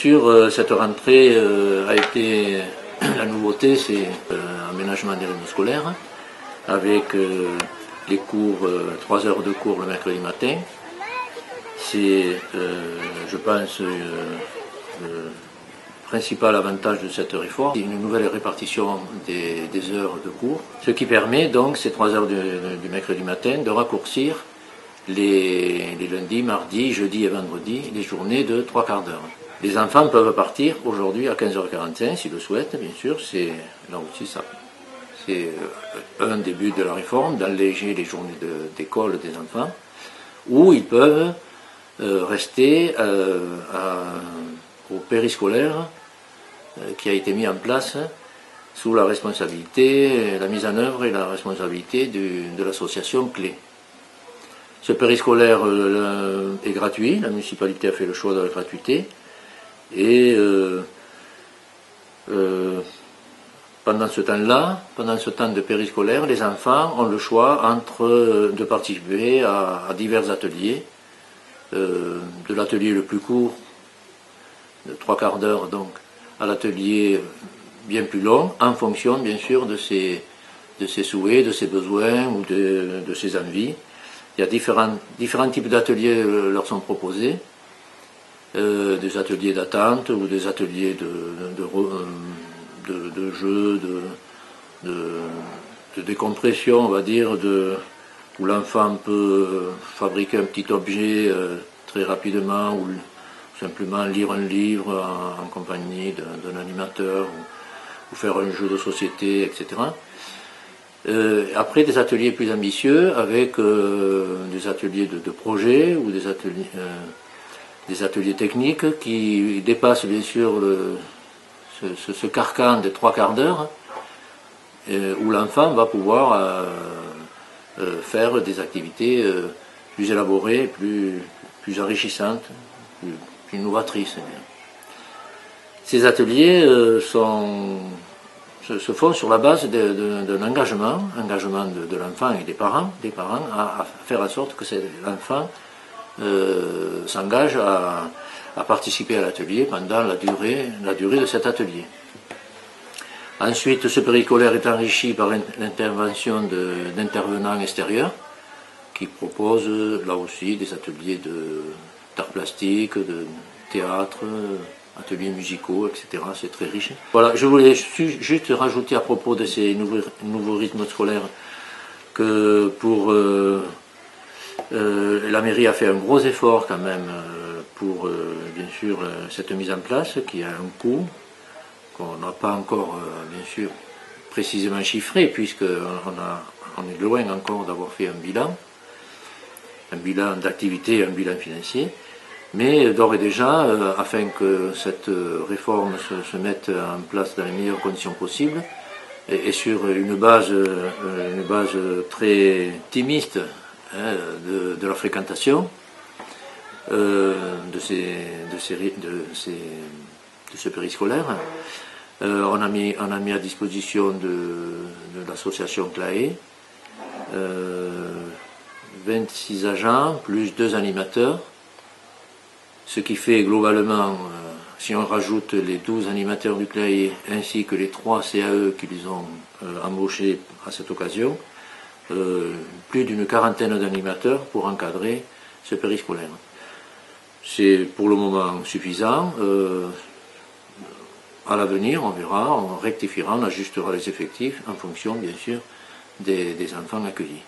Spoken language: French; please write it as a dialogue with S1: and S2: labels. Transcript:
S1: Cette rentrée a été la nouveauté, c'est l'aménagement des rythmes scolaires avec les cours, 3 heures de cours le mercredi matin. C'est, je pense, le principal avantage de cette réforme, une nouvelle répartition des heures de cours, ce qui permet donc ces 3 heures du mercredi matin de raccourcir les lundis, mardis, jeudis et vendredis, les journées de 3/4 d'heure. Les enfants peuvent partir aujourd'hui à 15h45 s'ils le souhaitent, bien sûr, c'est là aussi ça. C'est un des buts de la réforme, d'alléger les journées d'école des enfants, ou ils peuvent rester au périscolaire qui a été mis en place sous la responsabilité, la mise en œuvre et la responsabilité de l'association Clé. Ce périscolaire est gratuit, la municipalité a fait le choix de la gratuité, et pendant ce temps-là, pendant ce temps de périscolaire, les enfants ont le choix de participer à divers ateliers, de l'atelier le plus court, de 3/4 d'heure donc, à l'atelier bien plus long, en fonction bien sûr de ses souhaits, de ses besoins ou de ses envies. Il y a différents types d'ateliers leur sont proposés, des ateliers d'attente ou des ateliers de jeu, de décompression, on va dire, où l'enfant peut fabriquer un petit objet très rapidement ou simplement lire un livre en compagnie d'un animateur ou faire un jeu de société, etc. Après des ateliers plus ambitieux avec des ateliers de projet ou des ateliers techniques qui dépassent bien sûr ce carcan des 3/4 d'heure où l'enfant va pouvoir faire des activités plus élaborées, plus enrichissantes, plus novatrices. Ces ateliers se font sur la base d'un engagement de l'enfant et des parents à faire en sorte que l'enfant s'engage à participer à l'atelier pendant la durée de cet atelier. Ensuite, ce périscolaire est enrichi par l'intervention d'intervenants extérieurs qui proposent là aussi des ateliers d'art plastique, de théâtre, ateliers musicaux, etc. C'est très riche. Voilà, je voulais juste rajouter à propos de ces nouveaux rythmes scolaires que la mairie a fait un gros effort quand même pour bien sûr cette mise en place qui a un coût qu'on n'a pas encore bien sûr précisément chiffré puisqu'on est loin encore d'avoir fait un bilan d'activité, un bilan financier. Mais d'ores et déjà, afin que cette réforme se mette en place dans les meilleures conditions possibles et sur une base très optimiste de la fréquentation de ce périscolaire, on a mis à disposition de l'association CLAE 26 agents plus 2 animateurs. Ce qui fait globalement, si on rajoute les 12 animateurs du CLAE ainsi que les 3 CAE qu'ils ont embauchés à cette occasion, plus d'une quarantaine d'animateurs pour encadrer ce périscolaire. C'est pour le moment suffisant. À l'avenir, on verra, on rectifiera, on ajustera les effectifs en fonction bien sûr des enfants accueillis.